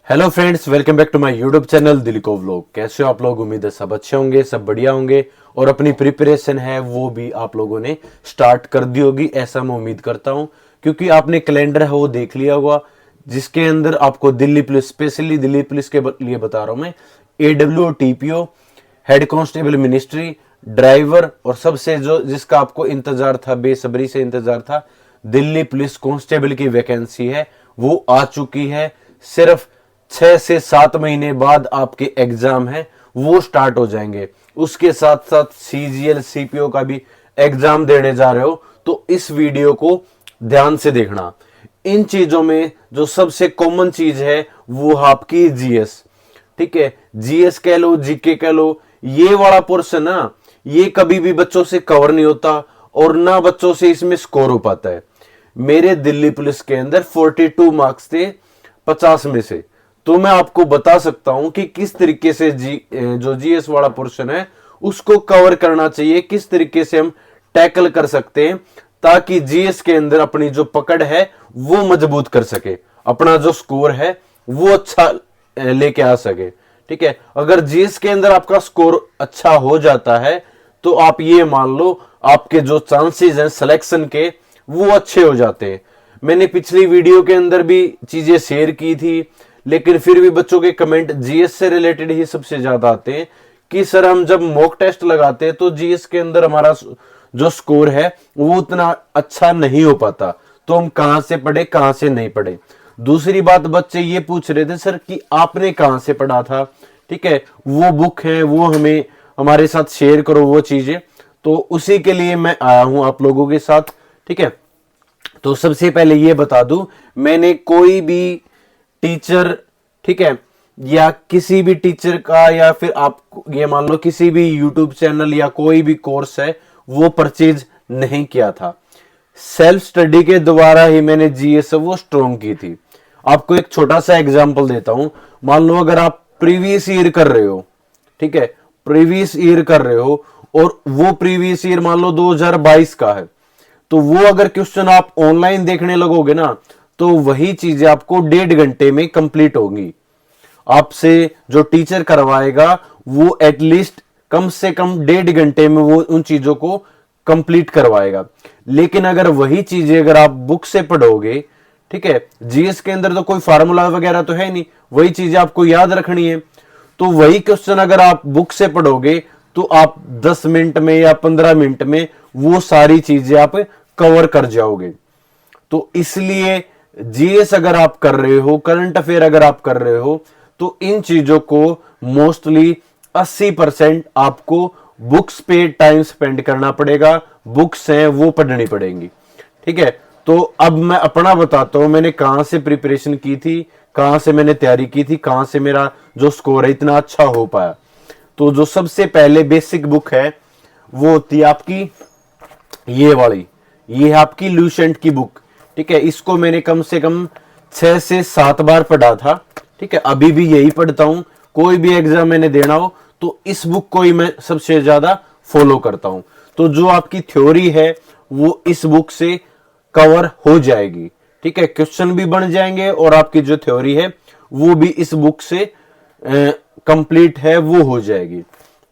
Hello friends, welcome back to my YouTube channel दिलीको vlog. कैसे हो आप लोग? उम्मीद है सब अच्छे होंगे, सब बढ़िया होंगे और अपनी प्रिपरेशन है वो भी आप लोगों ने स्टार्ट कर दी होगी, ऐसा मैं उम्मीद करता हूं। क्योंकि आपने कैलेंडर है वो देख लिया होगा, जिसके अंदर आपको Delhi police, specially Delhi police के लिए बता रहा हूं मैं, AWO TPO, head constable ministry, driver और सबसे जो जिसका आपको इंतजार था, बेसब्री से इंतजार था, दिल्ली पुलिस कांस्टेबल की वैकेंसी है वो आ चुकी है। सिर्फ 6 से 7 महीने बाद आपके एग्जाम है वो स्टार्ट हो जाएंगे। उसके साथ साथ CGL CPO का भी एग्जाम देने जा रहे हो, तो इस वीडियो को ध्यान से देखना। इन चीजों में जो सबसे कॉमन चीज है वो आपकी GS, ठीक है, GS कह लो, GK कह लो, ये वाला पोर्शन ना, ये कभी भी बच्चों से कवर नहीं होता और ना बच्चों से इसमें स्कोर हो पाता है। मेरे दिल्ली पुलिस के अंदर 42 मार्क्स थे 50 में से, तो मैं आपको बता सकता हूं कि किस तरीके से जो GS वाला पोर्शन है उसको कवर करना चाहिए, किस तरीके से हम टैकल कर सकते हैं ताकि GS के अंदर अपनी जो पकड़ है वो मजबूत कर सके, अपना जो स्कोर है वो अच्छा लेके आ सके। ठीक है, अगर GS के अंदर आपका स्कोर अच्छा हो जाता है तो आप ये मान लो आपके जो चांसेस हैं सिलेक्शन के वो अच्छे हो जाते हैं। मैंने पिछली वीडियो के अंदर भी चीजें शेयर की थी, लेकिन फिर भी बच्चों के कमेंट GS से रिलेटेड ही सबसे ज्यादा आते हैं कि सर हम जब मॉक टेस्ट लगाते हैं तो GS के अंदर हमारा जो स्कोर है वो उतना अच्छा नहीं हो पाता, तो हम कहां से पढ़े कहां से नहीं पढ़े। दूसरी बात, बच्चे ये पूछ रहे थे सर कि आपने कहां से पढ़ा था, ठीक है, वो बुक है वो हमें हमारे साथ शेयर करो वो चीजें, तो उसी के लिए मैं आया हूं आप लोगों के साथ। ठीक है, तो सबसे पहले ये बता दूं, मैंने कोई भी टीचर, ठीक है, या किसी भी टीचर का, या फिर आप ये मान लो किसी भी यूट्यूब चैनल या कोई भी कोर्स है वो परचेज नहीं किया था। सेल्फ स्टडी के द्वारा ही मैंने GS वो स्ट्रॉन्ग की थी। आपको एक छोटा सा एग्जांपल देता हूं। मान लो अगर आप प्रीवियस ईयर कर रहे हो, ठीक है, प्रीवियस ईयर कर रहे हो और वो प्रीवियस ईयर मान लो 2022 का है, तो वो अगर क्वेश्चन आप ऑनलाइन देखने लगोगे ना तो वही चीजें आपको 1.5 घंटे में कंप्लीट होंगी। आपसे जो टीचर करवाएगा वो एटलीस्ट कम से कम 1.5 घंटे में वो उन चीजों को कंप्लीट करवाएगा। लेकिन अगर वही चीजें अगर आप बुक से पढ़ोगे, ठीक है, GS के अंदर तो कोई फार्मूला वगैरह तो है नहीं, वही चीजें आपको याद रखनी है, तो वही क्वेश्चन अगर आप बुक से पढ़ोगे तो आप 10 मिनट में या 15 मिनट में वो सारी चीजें आप कवर कर जाओगे। तो इसलिए GS अगर आप कर रहे हो, करंट अफेयर अगर आप कर रहे हो, तो इन चीजों को मोस्टली 80% आपको बुक्स पे टाइम स्पेंड करना पड़ेगा, बुक्स हैं वो पढ़नी पड़ेंगी। ठीक है, तो अब मैं अपना बताता हूं मैंने कहां से प्रिपरेशन की थी, कहां से मैंने तैयारी की थी, कहां से मेरा जो स्कोर है इतना अच्छा हो पाया। तो जो सबसे पहले बेसिक बुक है वो होती है आपकी ये वाली, ये है आपकी लूसेंट की बुक। ठीक है, इसको मैंने कम से कम 6 से 7 बार पढ़ा था। ठीक है, अभी भी यही पढ़ता हूं, कोई भी एग्जाम मैंने देना हो तो इस बुक को ही मैं सबसे ज्यादा फॉलो करता हूं। तो जो आपकी थ्योरी है वो इस बुक से कवर हो जाएगी। ठीक है, क्वेश्चन भी बन जाएंगे और आपकी जो थ्योरी है वो भी इस बुक से कंप्लीट है वो हो जाएगी।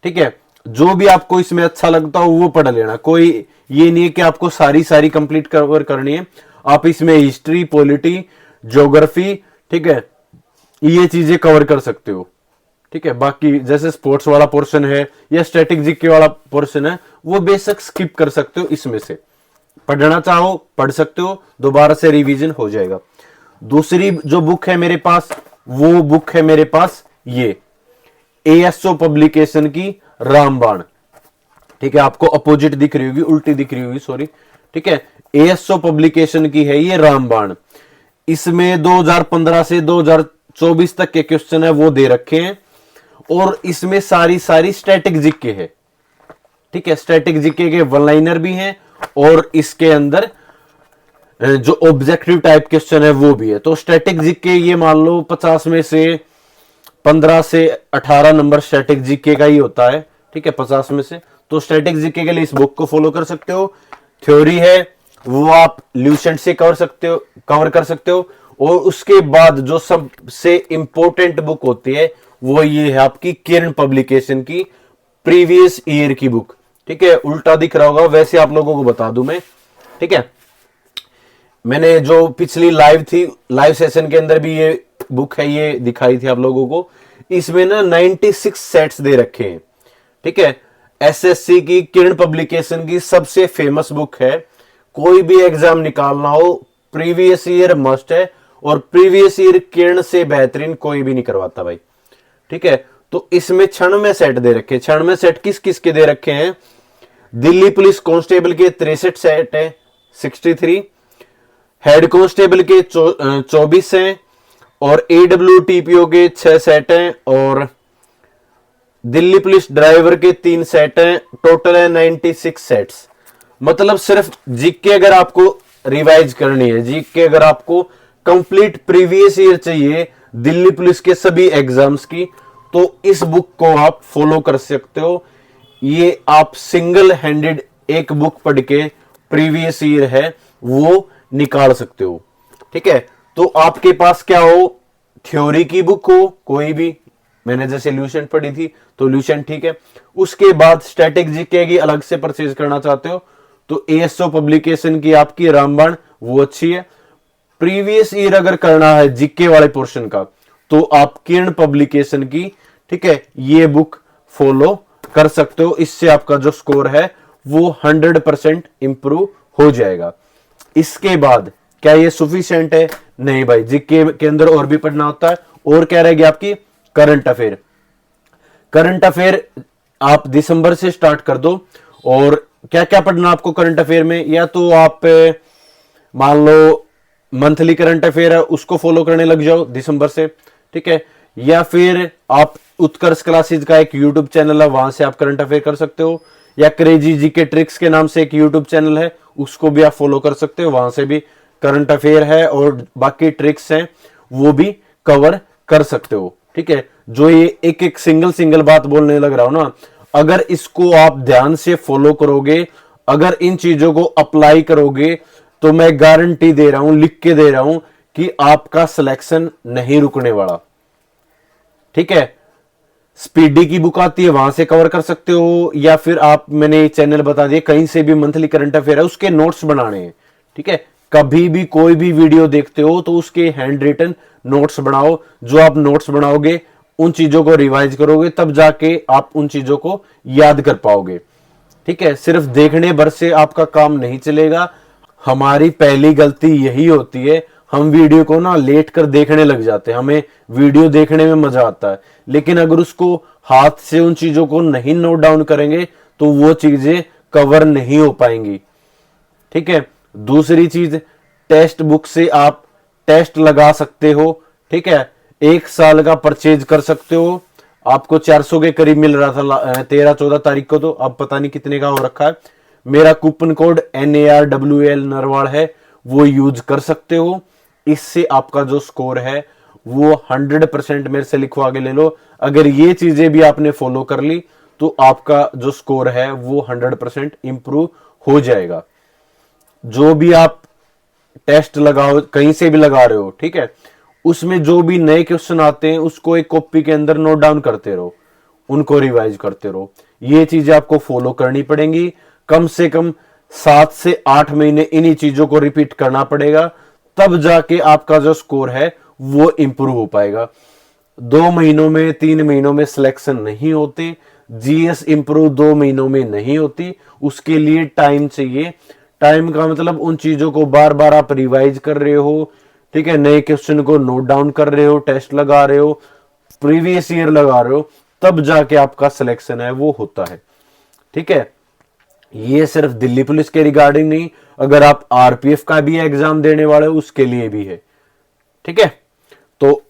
ठीक है, जो भी आपको इसमें अच्छा लगता हो वो पढ़ लेना, कोई ये नहीं है कि आपको सारी कंप्लीट कवर करनी है। आप इसमें हिस्ट्री, पॉलिटी, ज्योग्राफी, ठीक है, ये चीजें कवर कर सकते हो। ठीक है, बाकी जैसे स्पोर्ट्स वाला पोर्शन है या स्ट्रेटेजिक के वाला पोर्शन है वो बेशक स्किप कर सकते हो, इसमें से पढ़ना चाहो पढ़ सकते हो, दोबारा से रिवीजन हो जाएगा। दूसरी जो बुक है मेरे पास वो बुक है मेरे पास ये ASO पब्लिकेशन की रामबाण। ठीक है, आपको अपोजिट दिख रही होगी, उल्टी दिख रही होगी, सॉरी। ठीक है, ASO पब्लिकेशन की है ये रामबाण। इसमें 2015 से 2024 तक के क्वेश्चन है वो दे रखे हैं और इसमें सारी स्टैटिक जीके है। ठीक है, स्टैटिक जीके के वन लाइनर भी हैं और इसके अंदर जो ऑब्जेक्टिव टाइप क्वेश्चन है वो भी है। तो स्टैटिक जीके ये मान लो 50 में से 15 से 18 नंबर स्टैटिक जीके का ही होता है। ठीक है, 50 में से, तो स्टैटिक जीके के लिए इस बुक को फॉलो कर सकते हो। थ्योरी है वो आप ल्यूसेंट से कवर कर सकते हो और उसके बाद जो सबसे इंपॉर्टेंट बुक होती है वो ये है आपकी किरण पब्लिकेशन की प्रीवियस ईयर की बुक। ठीक है, उल्टा दिख रहा होगा, वैसे आप लोगों को बता दूं मैं। ठीक है, मैंने जो पिछली लाइव थी, लाइव सेशन के अंदर भी ये बुक है, ये दिखाई थी आप लोगों को। इसमें ना 96 सेट्स दे रखे हैं। ठीक है, एसएससी की किरण पब्लिकेशन की सबसे फेमस बुक है। कोई भी एग्जाम निकालना हो प्रीवियस ईयर मस्ट है, और प्रीवियस ईयर किरण से बेहतरीन कोई भी नहीं करवाता भाई। ठीक है, तो इसमें 96 सेट दे रखे हैं। 96 सेट किस किस के दे रखे हैं? दिल्ली पुलिस कांस्टेबल के 63 सेट है, 63। हेड कांस्टेबल के 24 हैं, और AWTPO के 6 सेट हैं, और दिल्ली पुलिस ड्राइवर के 3 सेट हैं। टोटल है 96 सेट्स। मतलब सिर्फ जीके अगर आपको रिवाइज करनी है, जीके अगर आपको कंप्लीट प्रीवियस ईयर चाहिए दिल्ली पुलिस के सभी एग्जाम्स की, तो इस बुक को आप फॉलो कर सकते हो। ये आप सिंगल हैंडेड एक बुक पढ़ के प्रीवियस ईयर है वो निकाल सकते हो। ठीक है, तो आपके पास क्या हो, थ्योरी की बुक हो कोई भी, मैंने जैसे ल्यूसेंट पढ़ी थी तो ल्यूसेंट, ठीक है। उसके बाद स्टैटिक जीके की अलग से परचेज करना चाहते हो तो ASO पब्लिकेशन की आपकी रामबाण वो अच्छी है। प्रीवियस ईयर अगर करना है जीके वाले पोर्शन का तो आप किरण पब्लिकेशन की, ठीक है, ये बुक फॉलो कर सकते हो। इससे आपका जो स्कोर है वो 100% इंप्रूव हो जाएगा। इसके बाद क्या ये सफिशिएंट है? नहीं भाई, जीके के अंदर और भी पढ़ना होता है। और क्या रहेगी आपकी? Current affair. करंट अफेयर आप दिसंबर से स्टार्ट कर दो। और क्या क्या पढ़ना आपको करंट अफेयर में? या तो आप मान लो मंथली करंट अफेयर है उसको फॉलो करने लग जाओ दिसंबर से, ठीक है। या फिर आप उत्कर्ष क्लासेज का एक यूट्यूब चैनल है, वहां से आप करंट अफेयर कर सकते हो। या क्रेजी जीके ट्रिक्स के नाम से एक यूट्यूब चैनल है, उसको भी आप फॉलो कर सकते हो, वहां से भी करंट अफेयर है और बाकी ट्रिक्स हैं वो भी कवर कर सकते हो। ठीक है, जो ये एक एक सिंगल बात बोलने लग रहा हो ना, अगर इसको आप ध्यान से फॉलो करोगे, अगर इन चीजों को अप्लाई करोगे, तो मैं गारंटी दे रहा हूं, लिख के दे रहा हूं कि आपका सिलेक्शन नहीं रुकने वाला। ठीक है, स्पीडी की बुक आती है, वहां से कवर कर सकते हो। या फिर आप, मैंने चैनल बता दिया, कहीं से भी मंथली करंट अफेयर है उसके नोट्स बनाने हैं। ठीक है, कभी भी कोई भी वीडियो देखते हो तो उसके हैंड रिटन नोट्स बनाओ। जो आप नोट्स बनाओगे उन चीजों को रिवाइज करोगे, तब जाके आप उन चीजों को याद कर पाओगे। ठीक है, सिर्फ देखने भर से आपका काम नहीं चलेगा। हमारी पहली गलती यही होती है, हम वीडियो को ना लेट कर देखने लग जाते हैं। हमें वीडियो देखने में मजा आता है, लेकिन अगर उसको हाथ से उन चीजों को नहीं नोट डाउन करेंगे तो वो चीजें कवर नहीं हो पाएंगी। ठीक है, दूसरी चीज, टेक्स्ट बुक से आप टेस्ट लगा सकते हो। ठीक है, 1 साल का परचेज कर सकते हो। आपको 400 के करीब मिल रहा था 13-14 तारीख को, तो अब पता नहीं कितने का हो रखा है। मेरा कूपन कोड NARWL नरवाड़ है, वो यूज कर सकते हो। इससे आपका जो स्कोर है वो 100% मेरे से लिखवा के ले लो। अगर ये चीजें भी आपने फॉलो कर ली तो आपका जो स्कोर है वो 100% इंप्रूव हो जाएगा। जो भी आप टेस्ट लगाओ, कहीं से भी लगा रहे हो, ठीक है, उसमें जो भी नए क्वेश्चन आते हैं उसको एक कॉपी के अंदर नोट डाउन करते रहो, उनको रिवाइज करते रहो। ये चीजें आपको फॉलो करनी पड़ेंगी। कम से कम 7 से 8 महीने इन्हीं चीजों को रिपीट करना पड़ेगा, तब जाके आपका जो स्कोर है वो इंप्रूव हो पाएगा। 2 महीनों में, 3 महीनों में सिलेक्शन नहीं होते। GS इंप्रूव 2 महीनों में नहीं होती, उसके लिए टाइम चाहिए। टाइम का मतलब उन चीजों को बार बार आप रिवाइज कर रहे हो, ठीक है, नए क्वेश्चन को नोट डाउन कर रहे हो, टेस्ट लगा रहे हो, प्रीवियस ईयर लगा रहे हो, तब जाके आपका सिलेक्शन है वो होता है। ठीक है, ये सिर्फ दिल्ली पुलिस के रिगार्डिंग नहीं, अगर आप RPF का भी एग्जाम देने वाले हो उसके लिए भी है। ठीक है, तो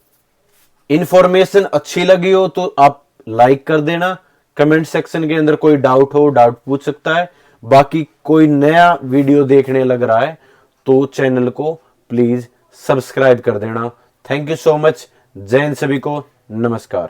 इंफॉर्मेशन अच्छी लगी हो तो आप लाइक कर देना। कमेंट सेक्शन के अंदर कोई डाउट हो, डाउट पूछ सकता है। बाकी कोई नया वीडियो देखने लग रहा है तो चैनल को प्लीज सब्सक्राइब कर देना। Thank you so much. जय हिंद सभी को, नमस्कार।